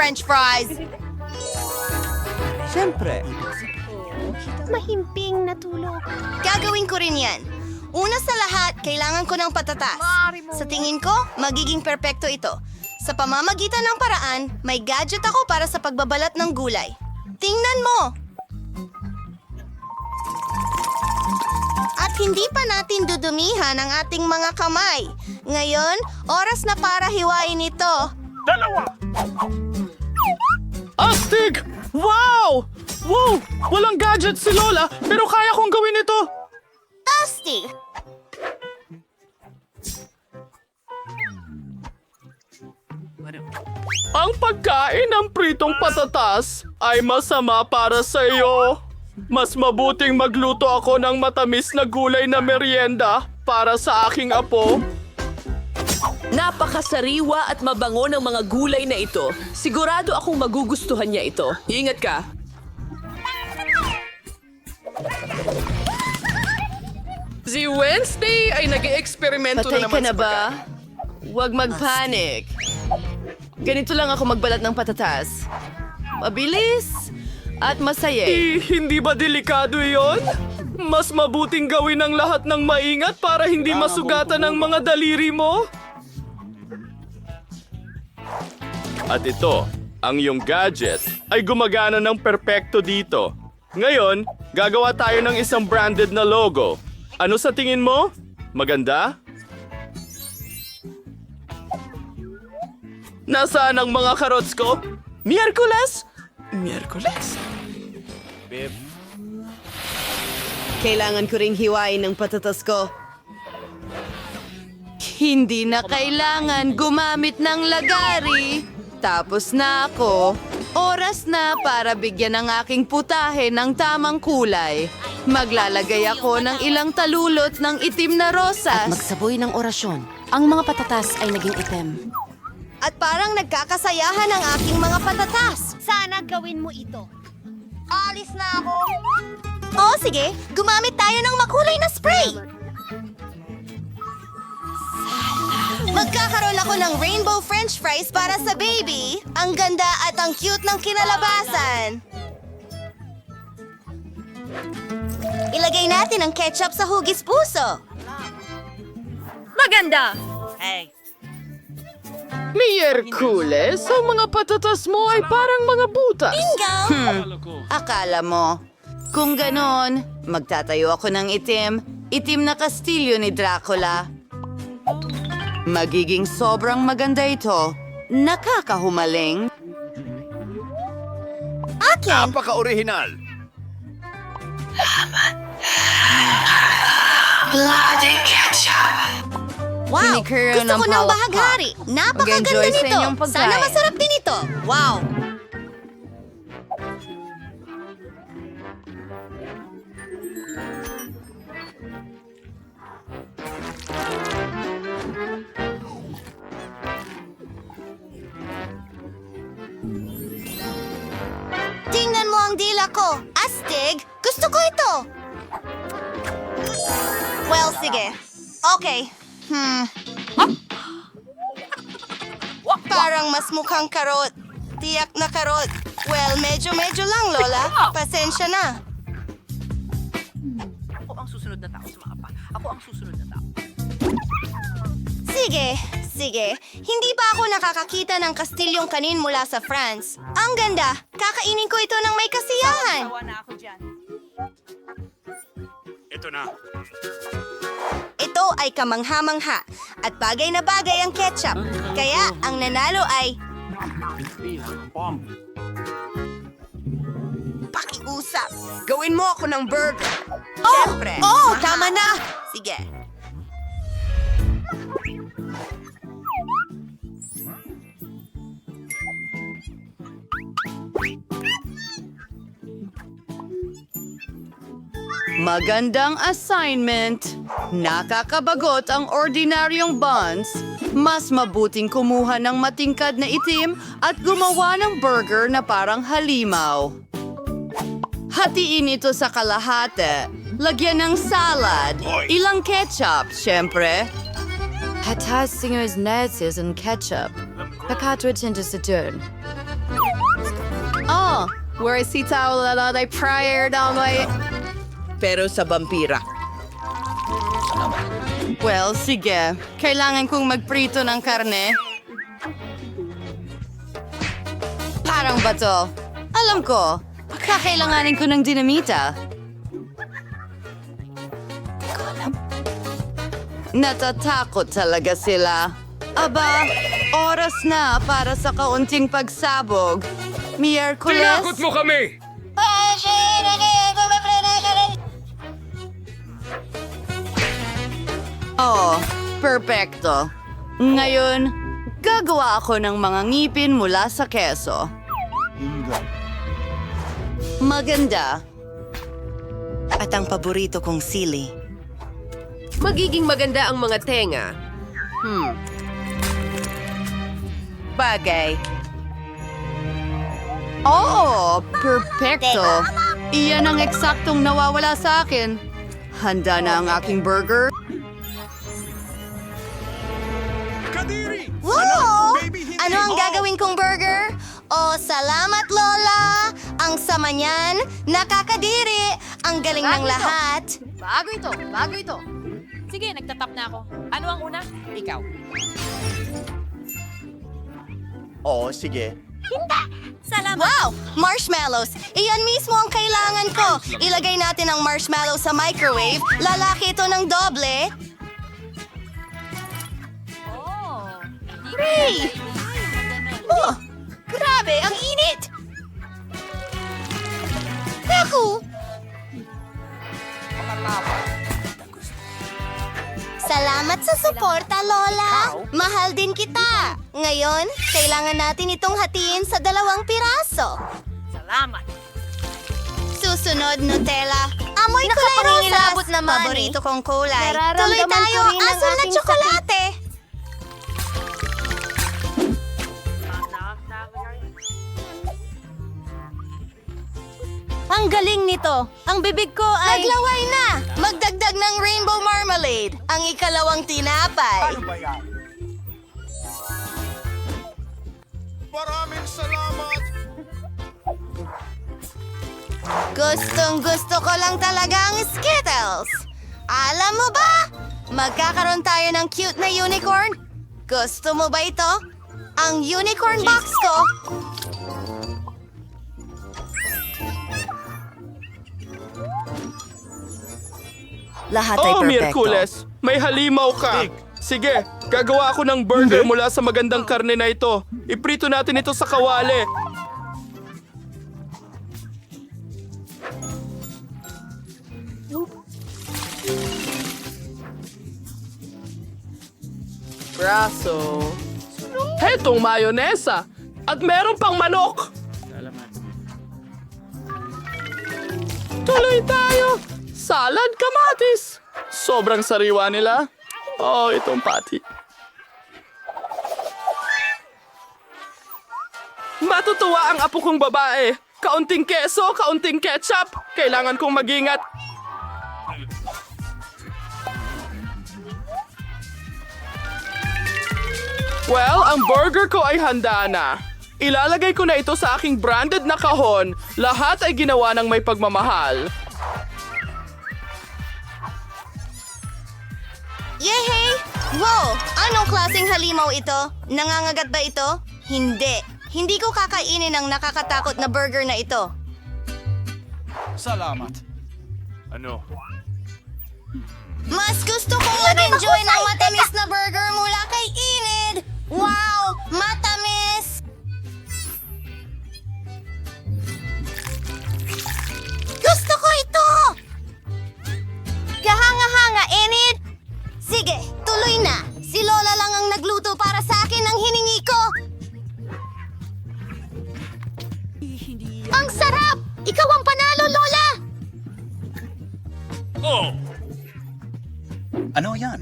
french fries. Siyempre. Mahimping na tulog. Gagawin ko rin yan. Una sa lahat, kailangan ko ng patatas. Sa tingin ko, magiging perpekto ito. Sa pamamagitan ng paraan, may gadget ako para sa pagbabalat ng gulay. Tingnan mo! At hindi pa natin dudumihan ang ating mga kamay. Ngayon, oras na para hiwain ito. Astig! Wow! Wow! Walang gadget si Lola, pero kaya kong gawin ito! Toasty! Ang pagkain ng pritong patatas ay masama para sa iyo. Mas mabuting magluto ako ng matamis na gulay na merienda para sa aking apo. Napakasariwa at mabango ng mga gulay na ito. Sigurado akong magugustuhan niya ito. Ingat ka. Si Wednesday ay nag-eksperimento Patay na ka naman na sa ba? Huwag mag-panic. Ganito lang ako magbalat ng patatas. Mabilis at masaya. Hindi ba delikado yon? Mas mabuting gawin ang lahat ng maingat para hindi masugatan ang mga daliri mo. At ito, ang iyong gadget ay gumagana ng perpekto dito. Ngayon, gagawa tayo ng isang branded na logo. Ano sa tingin mo? Maganda? Nasaan ang mga karots ko? Miyerkules? Miyerkules? Kailangan ko ring hiwain ng patatas ko. Hindi na kailangan gumamit ng lagari. Tapos na ako. Oras na para bigyan ng aking putahe ng tamang kulay. Maglalagay ako ng ilang talulot ng itim na rosas. Magsaboy ng orasyon. Ang mga patatas ay naging itim. At parang nagkakasayahan ang aking mga patatas. Sana gawin mo ito. Alis na ako. Oo, sige. Gumamit tayo ng makulay na spray. Magkakaroon ako ng rainbow french fries para sa baby. Ang ganda at ang cute ng kinalabasan. Ilagay natin ang ketchup sa hugis puso. Maganda! Miyerkules, ang mga patatas mo ay parang mga butas. Bingo! Akala mo. Kung ganon, magtatayo ako ng itim na kastilyo ni Dracula. Magiging sobrang maganda ito. Nakakahumaling. Akin! Napaka-orihinal. Wow! Kinikiro Gusto ng ko ng palakpak. bahaghari. Napakaganda Mag-enjoy sa nito. inyong pagkain. Sana masarap din ito. Wow! Tingnan mo ang dila ko. Astig! Gusto ko ito! Well, sige. Okay. Parang mas mukhang karot. Tiyak na karot. Well, medyo lang, Lola. Pasensya na. Ako ang susunod na tao sa mga pa. Ako ang susunod na tao. Sige. Hindi pa ako nakakakita ng kastilyong kanin mula sa France. Ang ganda. Kakainin ko ito ng may kasiyahan. Ito ay kamangha-mangha at bagay na bagay ang ketchup. Kaya ang nanalo ay... Pakiusap. Gawin mo ako ng burger. Siyempre. Oh, tama na. Sige. Magandang assignment. Nakakabagot ang ordinaryong buns. Mas mabuting kumuha ng matingkad na itim at gumawa ng burger na parang halimaw. Hatiin ito sa kalahati. Lagyan ng salad. Ilang ketchup, syempre. Hatas singers nerds and ketchup. Pagkatwit into Saturn. Oh, where is Sita Ulalay prior down my... Pero sa vampira. Well, sige. Kailangan kong magprito ng karne. Parang bato. Alam ko, kakailanganin ko ng dinamita. Natatakot talaga sila. Aba, oras na para sa kaunting pagsabog. Miyerkules? mo kami! Oh, perfecto. Ngayon, gagawa ako ng mga ngipin mula sa keso. Maganda. At ang paborito kong sili. Magiging maganda ang mga tenga. Bagay. Oo, perfecto. Iyan ang eksaktong nawawala sa akin. Handa na ang aking burger. Whoa! Ano ang gagawin kong burger? Oh, salamat, Lola! Ang sama niyan, nakakadiri! Ang galing ng lahat! Bago ito. Sige, nagtatap na ako. Ano ang una? Ikaw. Oo, sige. Wow! Marshmallows! Iyan mismo ang kailangan ko! Ilagay natin ang marshmallow sa microwave. Lalaki ito ng doble. Ray! Oh! Grabe! Ang init! Naku! Salamat sa suporta, Lola! Mahal din kita! Ngayon, kailangan natin itong hatiin sa 2 piraso. Salamat. Susunod, Nutella. Amoy kulay rosas. Paborito kong kulay. Tuloy tayo, asul na tsokolate. Ang galing nito. Ang bibig ko ay... Naglaway na! Magdagdag ng rainbow marmalade. Ang ikalawang tinapay. Ano ba yan? Maraming salamat! Gustong gusto ko lang talaga ang Skittles. Alam mo ba? Magkakaroon tayo ng cute na unicorn. Gusto mo ba ito? Ang unicorn box ko. Lahat ay Oh, perfecto. Miyerkules, may halimaw ka. Sige, gagawa ako ng burger mula sa magandang karne na ito. Iprito natin ito sa kawali. Braso. Hetong mayonesa. At meron pang manok. Tuloy tayo. Salad kamatis. Sobrang sariwa nila. Oh, itong pati. Matutuwa ang apo kong babae. Kaunting keso, kaunting ketchup. Kailangan kong mag-ingat. Well, ang burger ko ay handa na. Ilalagay ko na ito sa aking branded na kahon. Lahat ay ginawa ng may pagmamahal. Yehey! Wow! Anong klaseng halimaw ito? Nangangagat ba ito? Hindi. Hindi ko kakainin ang nakakatakot na burger na ito. Salamat. Ano? Mas gusto kong mag-enjoy ng matamis na burger mula kay Enid! Wow! Matamis! Gusto ko ito! Kahanga-hanga, Enid! Sige, tuloy na! Si Lola lang ang nagluto para sa akin ng hiningi ko! Ang sarap! Ikaw ang panalo, Lola! Oh! Ano yan?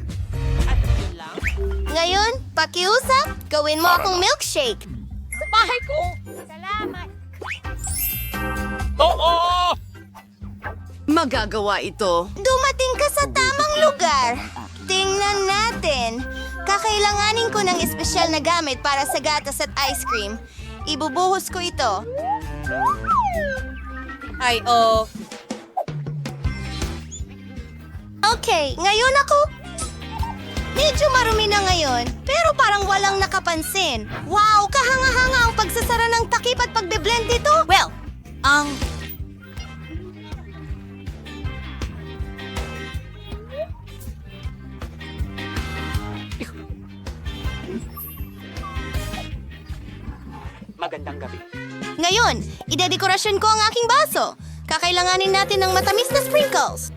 Ngayon, pakiusap, gawin mo akong milkshake. Oo! Magagawa ito. Dumating ka sa tamang lugar. Tingnan natin. Kakailanganin ko ng espesyal na gamit para sa gatas at ice cream. Ibubuhos ko ito. Ay, oh. Okay, ngayon ako. Medyo marumi na ngayon, pero parang walang nakapansin. Wow, kahanga-hanga ang pagsasara ng takip at pagbe-blend dito. Well, Ngayon, idedekorasyon ko ang aking baso. Kakailanganin natin ng matamis na sprinkles.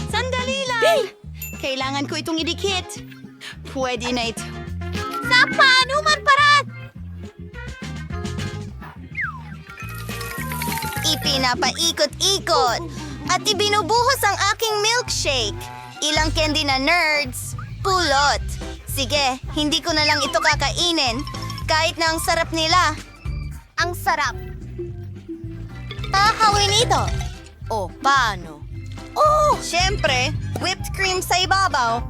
Sandali lang! Kailangan ko itong idikit. Pwede na ito. Sa panuman parad! Ipinapaikot-ikot at ibinubuhos ang aking milkshake. Ilang candy na nerds. Pulot. Sige, hindi ko na lang ito kakainin. Kahit na ang sarap nila. Ang sarap. Kakawin ito. O, paano? Oh, syempre, whipped cream sa ibabaw.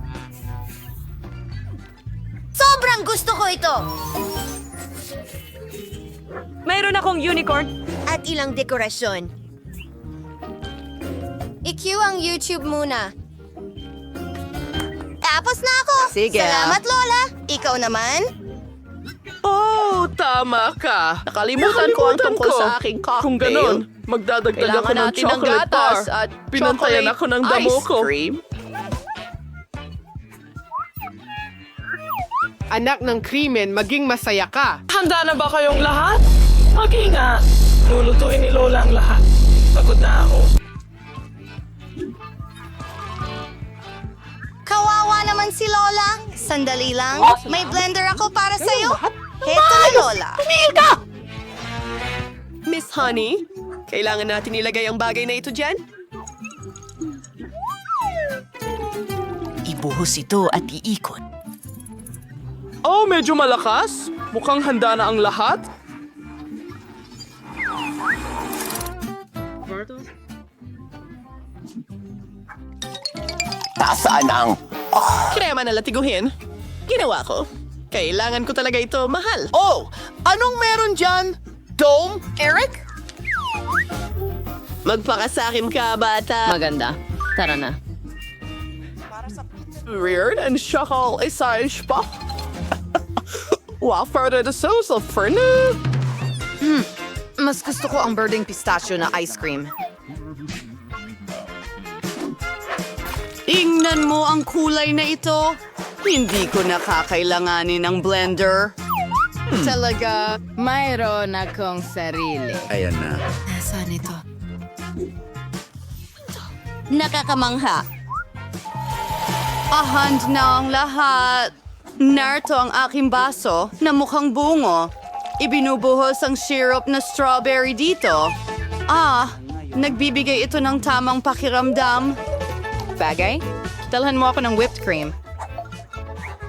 Sobrang gusto ko ito. Mayroon akong unicorn. At ilang dekorasyon. I-cue ang YouTube muna. Tapos na ako. Sige. Salamat, Lola. Ikaw naman? Oh, tama ka. Nakalimutan ko ang tungkol sa aking cocktail. Kung ganon, magdadagdag ako Kailangan ng natin ng chocolate gatas bar. at Pinantayan chocolate ako ng damo ice ko. cream. Anak ng krimen, maging masaya ka. Handa na ba kayong lahat? Mag-ingat. Lulutuin ni Lola ang lahat. Pagod na ako. Kawawa naman si Lola. Sandali lang. May blender ako para sa'yo. Heto na, Lola. Miss Honey, kailangan natin ilagay ang bagay na ito dyan? Ibuhos ito at iikot. Oh, medyo malakas. Mukhang handa na ang lahat. Tasaan ang... Krema na latiguhin. Ginawa ko. Kailangan ko talaga ito, mahal. Oh, anong meron dyan? Dome? Eric? Magpakasakim ka, bata. Maganda. Tara na. Weird and shakal isaish pa. Wafer de sauce for nu. Mas gusto ko ang birding pistachio na ice cream. Tingnan mo ang kulay na ito. Hindi ko nakakailanganin ng blender. Talaga, mayroon akong sarili. Ayan na. Nasaan ito? Nakakamangha. Ahand na ang lahat. Narito ang aking baso na mukhang bungo. Ibinubuhos ang syrup na strawberry dito. Nagbibigay ito ng tamang pakiramdam. Bagay? Dalhan mo ako ng whipped cream.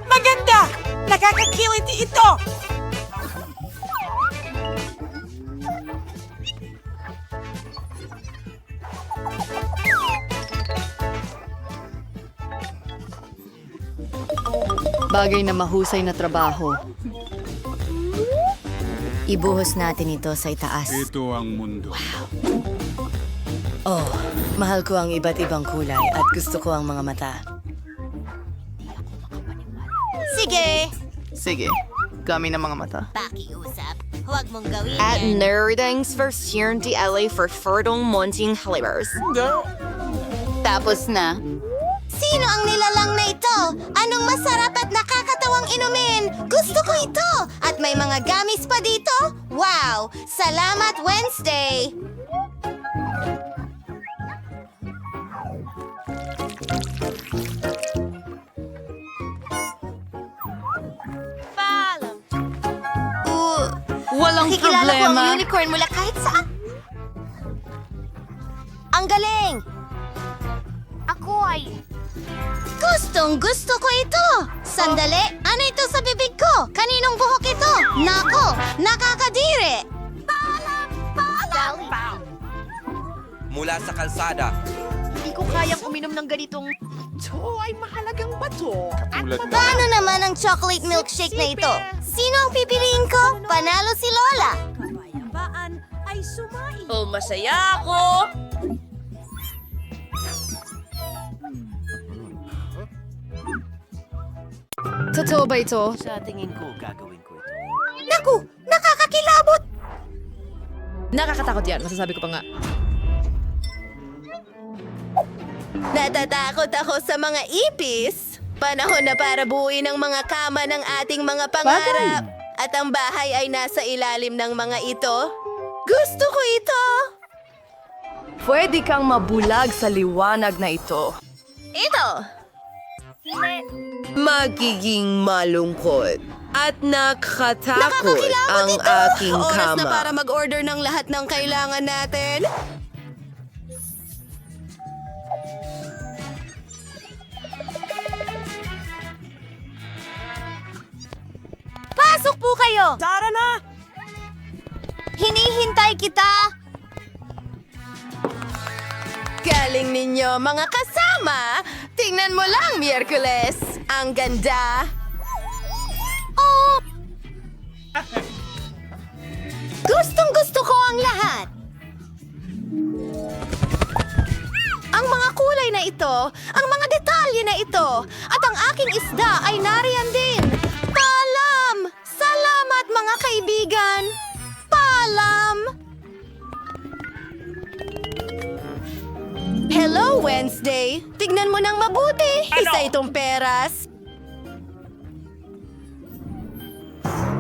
Maganda! Nakakakiliti ito! Bagay na mahusay na trabaho. Ibuhos natin ito sa itaas. Ito ang mundo. Oh, mahal ko ang iba't ibang kulay at gusto ko ang mga mata. Sige! Sige, kami ng mga mata. Pakiusap. Huwag mong gawin At Nerdings version di LA for fertile munting flavors. Tapos na. Sino ang nilalang na ito? Anong masarap at nakakatawang inumin? Gusto ko ito! At may mga gamis pa dito? Wow! Salamat, Wednesday! Walang Nakikilala ko problema. ang unicorn mula kahit saan. Ang galing! Ako ay... Gustong gusto ko ito! Sandali, ano ito sa bibig ko? Kaninong buhok ito? Nako, nakakadiri! Mula sa kalsada. ko kayang uminom ng ganitong... Ito ay mahalagang bato. Paano naman ang chocolate milkshake na ito? Sino ang pipiliin ko? Panalo si Lola. Oh, masaya ako! Totoo ba ito? Naku, nakakakilabot! Nakakatakot yan, masasabi ko pa nga. Natatakot ako sa mga ipis. Panahon na para buuin ang mga kama ng ating mga pangarap. At ang bahay ay nasa ilalim ng mga ito. Gusto ko ito! Pwede kang mabulag sa liwanag na ito. Ito! Magiging malungkot at nakakatakot Nakakakilabot ang ito! aking Oras na kama. para mag-order ng lahat ng kailangan natin. Pasok po kayo! Tara na! Hinihintay kita! Galing ninyo, mga kasama! Tingnan mo lang, Miyerkules! Ang ganda! Oh! Gustong-gusto ko ang lahat! Ang mga kulay na ito, ang mga detalye na ito, at ang aking isda ay nariyan din! Paalam! Salamat, mga kaibigan! Paalam! Hello, Wednesday! Tignan mo nang mabuti! Isa itong peras!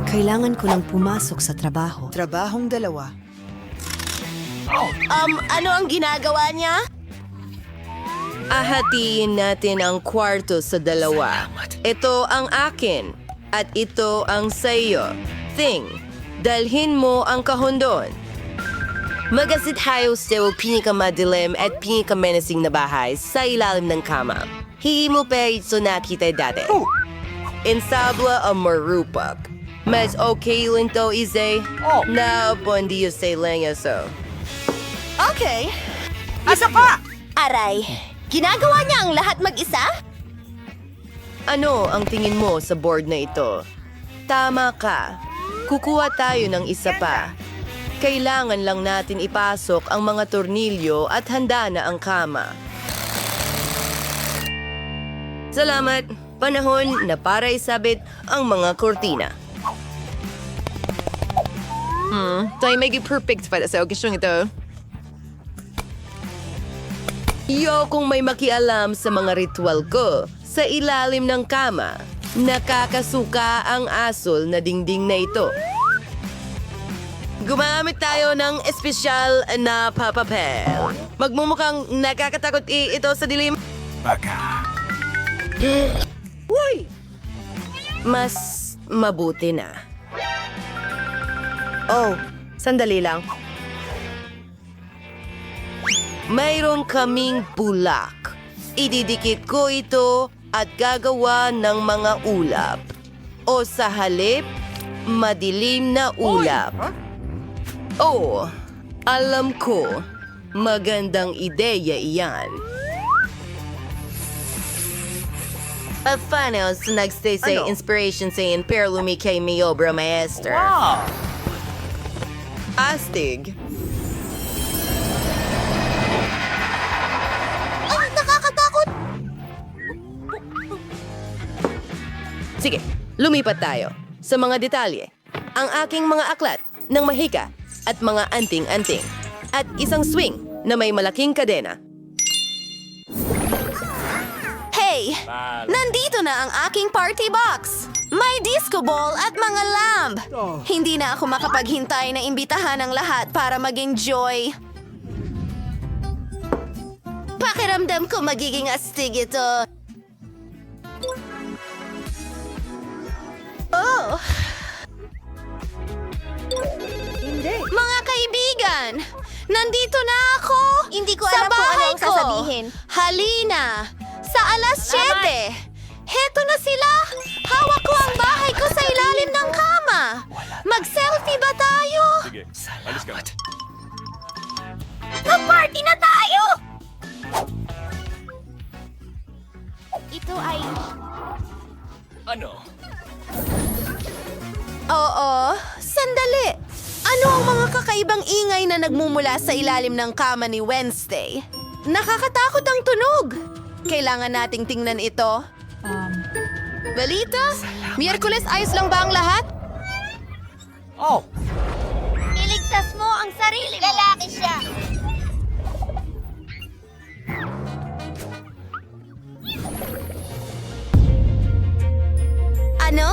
Kailangan ko lang pumasok sa trabaho. Trabahong dalawa. Ano ang ginagawa niya? Ahatiin natin ang kwarto sa dalawa. Ito ang akin at ito ang sa'yo. Thing, dalhin mo ang kahon doon. Magasit tayo sa pinakamadilim at pinakamenacing na bahay sa ilalim ng kama. Hindi mo pa ito nakita dati. Insabla ang marupak. Mas okay lang to, Izay. Na bondiyo sa lenya so. Okay. Isa pa! Aray, ginagawa niya ang lahat mag-isa? Ano ang tingin mo sa board na ito? Tama ka. Kukuha tayo ng isa pa. Kailangan lang natin ipasok ang mga tornilyo at handa na ang kama. Salamat. Panahon na para isabit ang mga kortina. Tayo may perfect para sa okasyon ito. Kung may makialam sa mga ritual ko sa ilalim ng kama. Nakakasuka ang asol na dingding na ito. Gumamit tayo ng espesyal na papapel. Magmumukhang nakakatakot ito sa dilim. Uy! Mas mabuti na. Oh, sandali lang. Mayroon kaming bulak. Ididikit ko ito at gagawa ng mga ulap. O sa halip, madilim na ulap. Oh, alam ko. Magandang ideya iyan. At finals, nagstay sa inspiration sa Perlumi kay mi obra maestra. Astig. Nakakatakot! Sige, lumipat tayo sa mga detalye. Ang aking mga aklat ng mahika at mga anting-anting. At isang swing na may malaking kadena. Hey! Nandito na ang aking party box! May disco ball at mga lamb! Hindi na ako makapaghintay na imbitahan ang lahat para maging joy. Pakiramdam ko magiging astig ito. Oh! Mga kaibigan! Nandito na ako! Hindi ko sa alam kung ano bahay ang ko. sasabihin. Halina! Sa alas 7! Heto na sila! Hawak ko ang bahay ko sa ilalim ng kama! Mag-selfie ba tayo? Sige, alis ka. Mag-party na tayo! Ito ay... Ano? Oo, sandali. Ano ang mga kakaibang ingay na nagmumula sa ilalim ng kama ni Wednesday? Nakakatakot ang tunog. Kailangan nating tingnan ito. Balita? Miyerkules, ayos lang ba ang lahat? Oh, Iligtas mo ang sarili mo. Lalaki siya. Ano?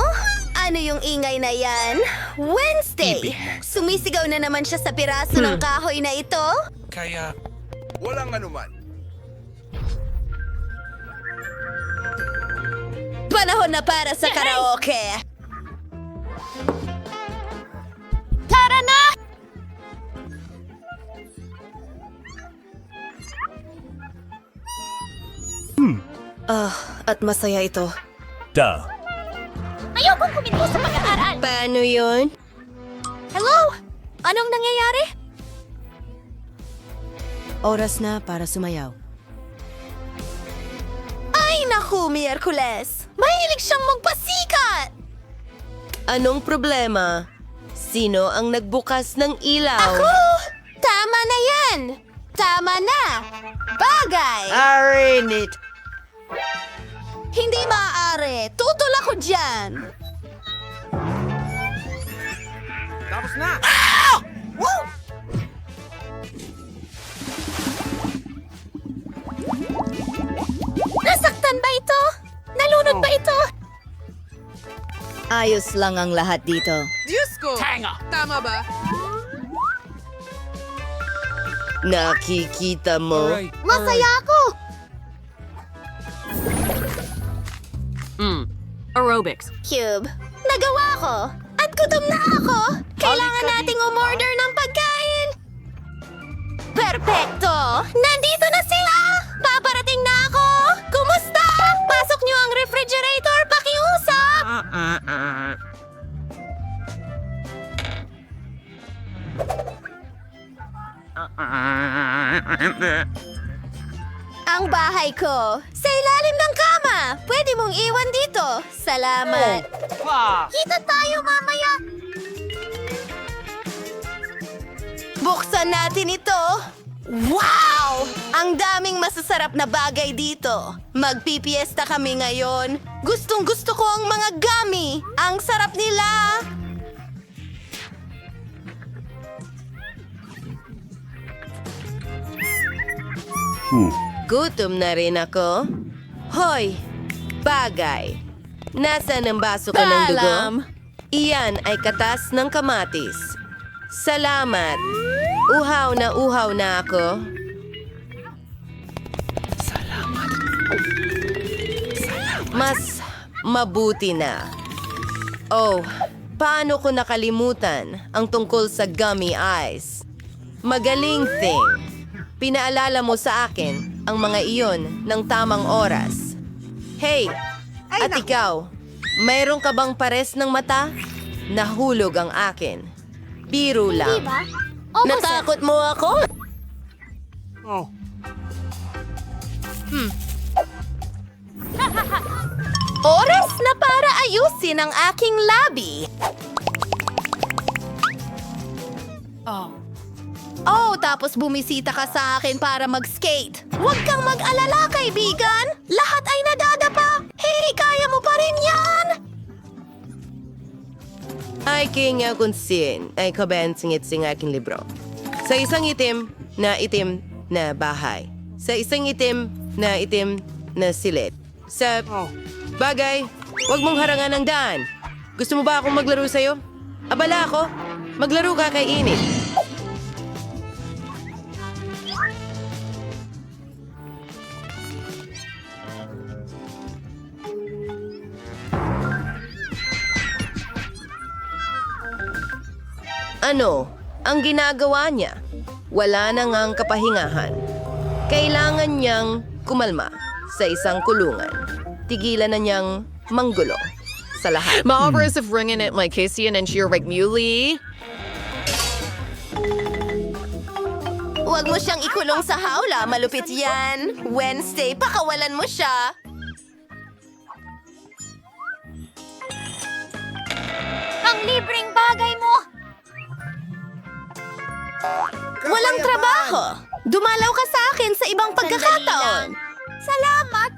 Ano yung ingay na yan? Wednesday! Sumisigaw na naman siya sa piraso ng kahoy na ito? kaya... Walang anuman. Panahon na para sa karaoke! Tara na! At masaya ito. Ayokong kuminto sa pag-aaral. Paano yun? Hello? Anong nangyayari? Oras na para sumayaw. Ay, naku, Miyerkules! Mahilig siyang magpasikat! Anong problema? Sino ang nagbukas ng ilaw? Ako! Tama na yan! Tama na! Bagay! Arinit. Hindi maaari! Tutol ako dyan! Tapos na! Nasaktan ba ito? Nalunod ba ito? Ayos lang ang lahat dito. Nakikita mo? Masaya ako! Aerobics. Cube, nagawa ko! At gutom na ako! Kailangan nating umorder ng pagkain! Perpekto! Nandito na sila! Paparating na ako! Kumusta? Pasok niyo ang refrigerator! Pakiusap! Ang bahay ko! Sa ilalim ng kama! Pwede mong iwan dito! Salamat! Kita tayo mamaya! Buksan natin ito! Wow! Ang daming masasarap na bagay dito. Magpipiesta kami ngayon. Gustong gusto ko ang mga gummy. Ang sarap nila. Gutom na rin ako. Hoy! Bagay! Nasaan ang baso ko ng dugo? Iyan ay katas ng kamatis. Salamat! Uhaw na ako. Mas mabuti na. Oh, paano ko nakalimutan ang tungkol sa gummy eyes? Magaling thing. Pinaalala mo sa akin ang mga iyon ng tamang oras. Hey, at ikaw, mayroon ka bang pares ng mata? Nahulog ang akin. Biro lang. Diba? Natakot mo ako? Oras na para ayusin ang aking labi. Oh, tapos bumisita ka sa akin para mag-skate. Huwag kang mag-alala, kaibigan. Lahat ay nadadapa. Hey, kaya mo pa rin yan. Ay, kaya kung sin, ay kabensingit-sing aking libro. Sa isang itim na bahay. Sa isang itim na silit. Sa bagay, huwag mong harangan ng daan. Gusto mo ba akong maglaro sa'yo? Abala ako. Maglaro ka kay Init. Ano ang ginagawa niya? Wala na ngang kapahingahan. Kailangan niyang kumalma sa isang kulungan. Tigilan na niyang manggulo sa lahat. Maobras of ringing it like Casey and sheer like Muley. Huwag mo siyang ikulong sa hawla. Malupit yan. Wednesday, pakawalan mo siya. libreng bagay mo! Walang trabaho! Dumalaw ka sa akin sa ibang pagkakataon! Salamat!